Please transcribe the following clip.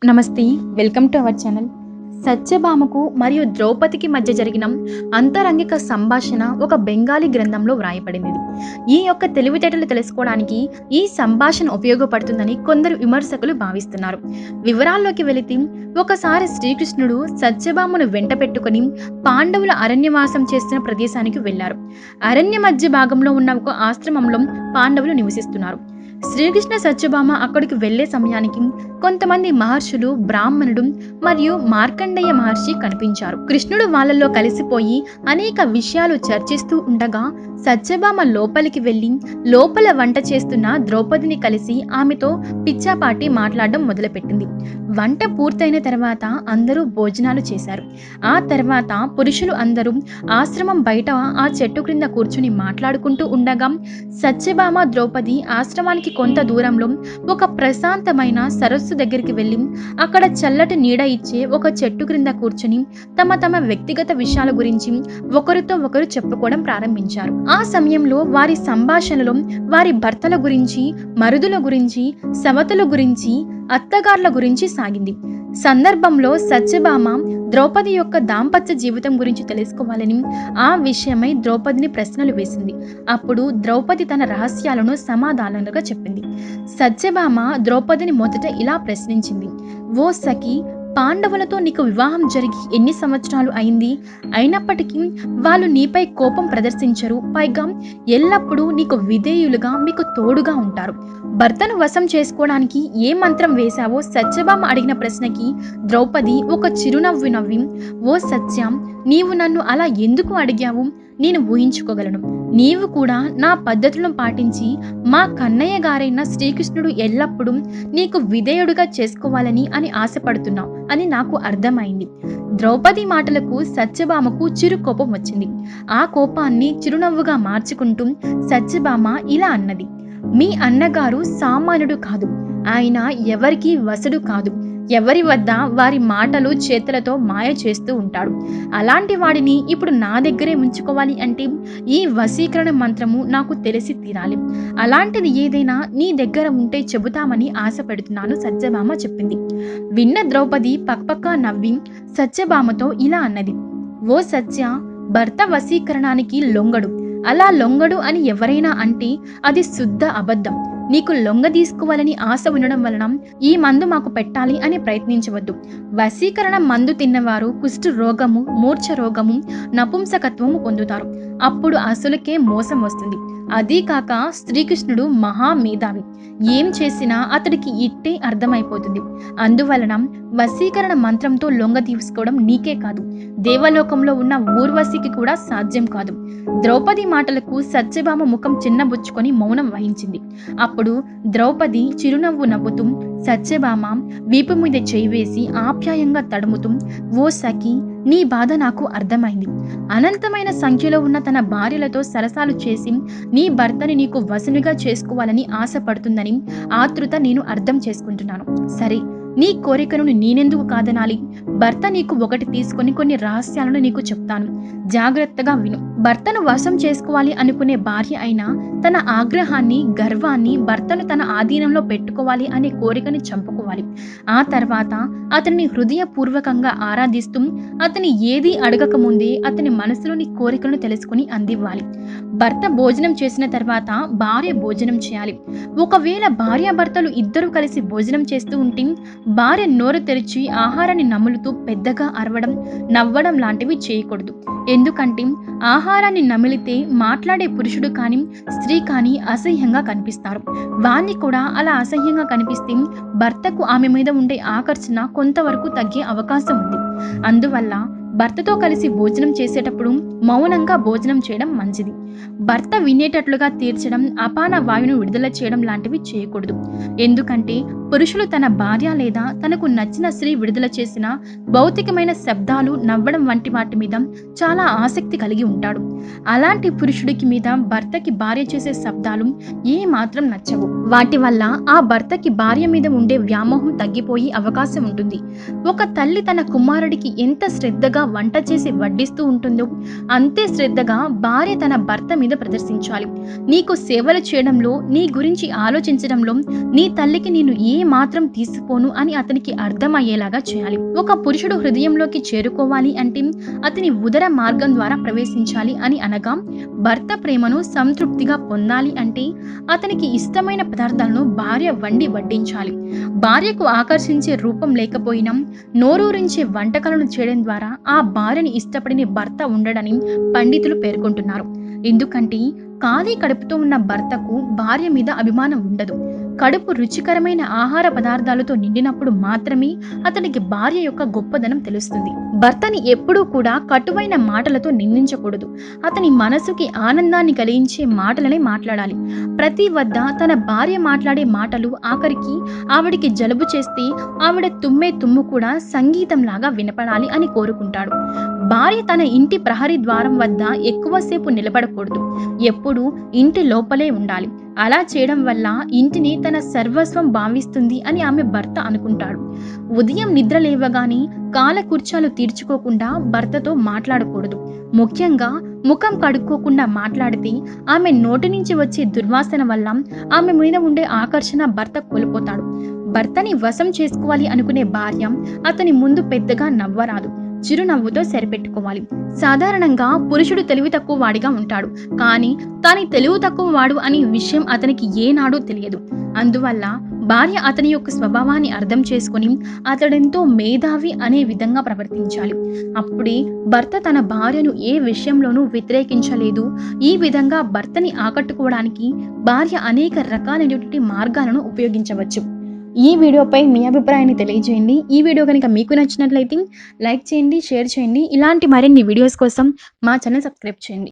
నమస్తే, welcome to our channel. సత్యభామకు మరియు ద్రౌపదికి మధ్య జరిగిన అంతరంగిక సంభాషణ ఒక బెంగాలీ గ్రంథంలో వ్రాయబడింది. ఈ యొక్క తెలివితేటలు తెలుసుకోవడానికి ఈ సంభాషణ ఉపయోగపడుతుందని కొందరు విమర్శకులు భావిస్తున్నారు. వివరాల్లోకి వెళితే, ఒకసారి శ్రీకృష్ణుడు సత్యభామను వెంట పెట్టుకుని పాండవుల అరణ్యవాసం చేస్తున్న ప్రదేశానికి వెళ్లారు. అరణ్య మధ్య భాగంలో ఉన్న ఒక ఆశ్రమంలో పాండవులు నివసిస్తున్నారు. శ్రీకృష్ణ సత్యభామ అక్కడికి వెళ్లే సమయానికి కొంతమంది మహర్షులు, బ్రాహ్మణుడు మరియు మార్కండేయ మహర్షి కనిపించారు. కృష్ణుడు వాళ్ళల్లో కలిసిపోయి అనేక విషయాలు చర్చిస్తూ ఉండగా సత్యభామ లోపలికి వెళ్లి లోపల వంట చేస్తున్న ద్రౌపదిని కలిసి ఆమెతో పిచ్చాపాటి మాట్లాడడం మొదలుపెట్టింది. వంట పూర్తయిన తర్వాత అందరూ భోజనాలు చేశారు. ఆ తర్వాత పురుషులు అందరూ ఆశ్రమం బయట ఆ చెట్టు క్రింద కూర్చుని మాట్లాడుకుంటూ ఉండగా సత్యభామ, ద్రౌపది ఆశ్రమానికి కొంత దూరంలో ఒక ప్రశాంతమైన సరస్సు దగ్గరికి వెళ్ళి అక్కడ చల్లటి నీడ ఇచ్చే ఒక చెట్టు క్రింద కూర్చుని తమ తమ వ్యక్తిగత విషయాల గురించి ఒకరితో ఒకరు చెప్పుకోవడం ప్రారంభించారు. ఆ సమయంలో వారి సంభాషణలో వారి భర్తల గురించి, మరుదుల గురించి, సవతుల గురించి, అత్తగార్ల గురించి సాగింది. సందర్భంలో సత్యభామ ద్రౌపది యొక్క దాంపత్య జీవితం గురించి తెలుసుకోవాలని ఆ విషయమై ద్రౌపదిని ప్రశ్నలు వేసింది. అప్పుడు ద్రౌపది తన రహస్యాలను సమాధానాలుగా చెప్పింది. సత్యభామ ద్రౌపదిని మొదట ఇలా ప్రశ్నించింది: ఓ సఖి, పాండవులతో నీకు వివాహం జరిగి ఎన్ని సంవత్సరాలు అయింది? అయినప్పటికీ వాళ్ళు నీపై కోపం ప్రదర్శించరు. పైగా ఎల్లప్పుడూ నీకు విధేయులుగా, మీకు తోడుగా ఉంటారు. భర్తను వశం చేసుకోవడానికి ఏ మంత్రం వేశావో సత్యభామ అడిగిన ప్రశ్నకి ద్రౌపది ఒక చిరునవ్వు నవ్వి, ఓ సత్యం, నీవు నన్ను అలా ఎందుకు అడిగావు? నేను ఊహించుకోగలను. నీవు కూడా నా పద్ధతులను పాటించి మా కన్నయ్య గారైన శ్రీకృష్ణుడు ఎల్లప్పుడూ నీకు విధేయుడుగా చేసుకోవాలని అని ఆశపడుతున్నావు అని నాకు అర్థమైంది. ద్రౌపది మాటలకు సత్యభామకు చిరు కోపం వచ్చింది. ఆ కోపాన్ని చిరునవ్వుగా మార్చుకుంటూ సత్యభామ ఇలా అన్నది: మీ అన్నగారు సామాన్యుడు కాదు. ఆయన ఎవరికి వశుడు కాదు. ఎవరి వద్ద వారి మాటలు, చేతులతో మాయ చేస్తూ ఉంటాడు. అలాంటి వాడిని ఇప్పుడు నా దగ్గరే ఉంచుకోవాలి అంటే ఈ వశీకరణ మంత్రము నాకు తెలిసి తీరాలి. అలాంటిది ఏదైనా నీ దగ్గర ఉంటే చెబుతామని ఆశ పెడుతున్నాను, సత్యభామ చెప్పింది. విన్న ద్రౌపది పక్పక్క నవ్వి సత్యభామతో ఇలా అన్నది: ఓ సత్య, భర్త వశీకరణానికి లొంగడు. అలా లొంగడు అని ఎవరైనా అంటే అది శుద్ధ అబద్ధం. నీకు లొంగ తీసుకోవాలని ఆశ ఉండడం వలన ఈ మందు మాకు పెట్టాలి అని ప్రయత్నించవద్దు. వశీకరణ మందు తిన్నవారు కుష్టు రోగము, మూర్ఛ రోగము, నపుంసకత్వము పొందుతారు. అప్పుడు అసలుకే మోసం వస్తుంది. అదీ కాక శ్రీకృష్ణుడు మహామేధావి. ఏం చేసినా అతడికి ఇట్టే అర్థమైపోతుంది. అందువలన వశీకరణ మంత్రంతో లొంగ తీసుకోవడం నీకే కాదు, దేవలోకంలో ఉన్న ఊర్వశికి కూడా సాధ్యం కాదు. ద్రౌపది మాటలకు సత్యభామ ముఖం చిన్నబుచ్చుకొని మౌనం వహించింది. అప్పుడు ద్రౌపది చిరునవ్వు నవ్వుతూ సత్యభామ వీపు మీద చేయి వేసి ఆప్యాయంగా తడుముతూ, ఓ సఖి, నీ బాధ నాకు అర్థమైంది. అనంతమైన సంఖ్యలో ఉన్న తన భార్యలతో సరసాలు చేసి నీ భర్తని నీకు వశనుగా చేసుకోవాలని ఆశపడుతుందని ఆతృత నేను అర్థం చేసుకుంటున్నాను. సరే, నీ కోరికను నేనెందుకు కాదనాలి? భర్త నీకు ఒకటి తీసుకొని కొన్ని రహస్యాలను నీకు చెప్తాను, జాగ్రత్తగా విను. భర్తను వశం చేసుకోవాలి అనుకునే భార్య అయినా తన ఆగ్రహాన్ని, గర్వాన్ని, భర్తను తన ఆధీనంలో పెట్టుకోవాలి అనే కోరికని చంపుకోవాలి. ఆ తర్వాత అతన్ని హృదయపూర్వకంగా ఆరాధిస్తూ అతని ఏదీ అడగకముందే అతని మనసులోని కోరికలను తెలుసుకుని అందివ్వాలి. భర్త భోజనం చేసిన తర్వాత భార్య భోజనం చేయాలి. ఒకవేళ భార్యాభర్తలు ఇద్దరు కలిసి భోజనం చేస్తూ ఉంటే భార్య నోరు తెరిచి ఆహారాన్ని నములుతూ పెద్దగా అరవడం, నవ్వడం లాంటివి చేయకూడదు. ఎందుకంటే ఆహారాన్ని నమిలితే మాట్లాడే పురుషుడు కానీ స్త్రీ కానీ అసహ్యంగా కనిపిస్తారు. వాణ్ణి కూడా అలా అసహ్యంగా కనిపిస్తే భర్తకు ఆమె మీద ఉండే ఆకర్షణ కొంతవరకు తగ్గే అవకాశం ఉంది. అందువల్ల భర్తతో కలిసి భోజనం చేసేటప్పుడు మౌనంగా భోజనం చేయడం మంచిది. భర్త వినేటట్లుగా తీర్చడం, అపాన వాయువును విడుదల చేయడం లాంటివి చేయకూడదు. ఎందుకంటే పురుషులు తన భార్య లేదా తనకు నచ్చిన స్త్రీ విడుదల చేసిన భౌతికమైన శబ్దాలు, నవ్వడం వంటి వాటి మీద చాలా ఆసక్తి కలిగి ఉంటాడు. అలాంటి పురుషుడికి మీద భర్తకి భార్య చేసే శబ్దాలు ఏ మాత్రం నచ్చవు. వాటి వల్ల ఆ భర్తకి భార్య మీద ఉండే వ్యామోహం తగ్గిపోయి అవకాశం ఉంటుంది. ఒక తల్లి తన కుమారుడికి ఎంత శ్రద్ధగా వంట చేసి వడ్డిస్తూ ఉంటుందో అంతే శ్రద్ధగా భార్య తన భర్త మీద ప్రదర్శించాలి. నీకు సేవలు చేయడంలో, నీ గురించి ఆలోచించడంలో నీ తల్లికి నేను ఏ మాత్రం తీసిపోను అని అతనికి అర్థమయ్యేలాగా చేయాలి. ఒక పురుషుడు హృదయంలోకి చేరుకోవాలి అంటే అతని ఉదర మార్గం ద్వారా ప్రవేశించాలి అని అనగా, భర్త ప్రేమను సంతృప్తిగా పొందాలి అంటే అతనికి ఇష్టమైన పదార్థాలను భార్య వండి వడ్డించాలి. భార్యకు ఆకర్షించే రూపం లేకపోయినా నోరూరించే వంటకాలను చేయడం ద్వారా ఆ భార్యని ఇష్టపడిన భర్త ఉండడని పండితులు పేర్కొంటున్నారు. ఎందుకంటే ఖాళీ కడుపుతో ఉన్న భర్తకు భార్య మీద అభిమానం ఉండదు. కడుపు రుచికరమైన ఆహార పదార్థాలతో నిండినప్పుడు మాత్రమే అతనికి భార్య యొక్క గొప్పదనం తెలుస్తుంది. భర్తని ఎప్పుడూ కూడా కటువైన మాటలతో నిందించకూడదు. అతని మనసుకి ఆనందాన్ని కలిగించే మాటలనే మాట్లాడాలి. ప్రతి వద్ద తన భార్య మాట్లాడే మాటలు ఆఖరికి ఆవిడికి జలుబు చేస్తే ఆవిడ తుమ్మే తుమ్ము కూడా సంగీతంలాగా వినపడాలి అని కోరుకుంటాడు. భార్య తన ఇంటి ప్రహరీ ద్వారం వద్ద ఎక్కువసేపు నిలబడకూడదు. ఎప్పుడూ ఇంటి లోపలే ఉండాలి. అలా చేయడం వల్ల ఇంటిని తన సర్వస్వం భావిస్తుంది అని ఆమె భర్త అనుకుంటాడు. ఉదయం నిద్ర లేవగానే కాలకృత్యాలు తీర్చుకోకుండా భర్తతో మాట్లాడకూడదు. ముఖ్యంగా ముఖం కడుక్కోకుండా మాట్లాడితే ఆమె నోటి నుంచి వచ్చే దుర్వాసన వల్ల ఆమె మీద ఉండే ఆకర్షణ భర్త కోల్పోతాడు. భర్తని వశం చేసుకోవాలి అనుకునే భార్య అతని ముందు పెద్దగా నవ్వరాదు. చిరునవ్వుతో సరిపెట్టుకోవాలి. సాధారణంగా పురుషుడు తెలివి తక్కువ వాడిగా ఉంటాడు. కానీ తాను తెలివి తక్కువ వాడు అనే విషయం అతనికి ఏనాడూ తెలియదు. అందువల్ల భార్య అతని యొక్క స్వభావాన్ని అర్థం చేసుకుని అతడెంతో మేధావి అనే విధంగా ప్రవర్తించాలి. అప్పుడే భర్త తన భార్యను ఏ విషయంలోనూ వ్యతిరేకించలేదు. ఈ విధంగా భర్తని ఆకట్టుకోవడానికి భార్య అనేక రకాలైనటువంటి మార్గాలను ఉపయోగించవచ్చు. ఈ వీడియోపై మీ అభిప్రాయాన్ని తెలియజేయండి. ఈ వీడియో కనుక మీకు నచ్చినట్లయితే లైక్ చేయండి, షేర్ చేయండి. ఇలాంటి మరిన్ని వీడియోస్ కోసం మా ఛానల్ సబ్స్క్రైబ్ చేయండి.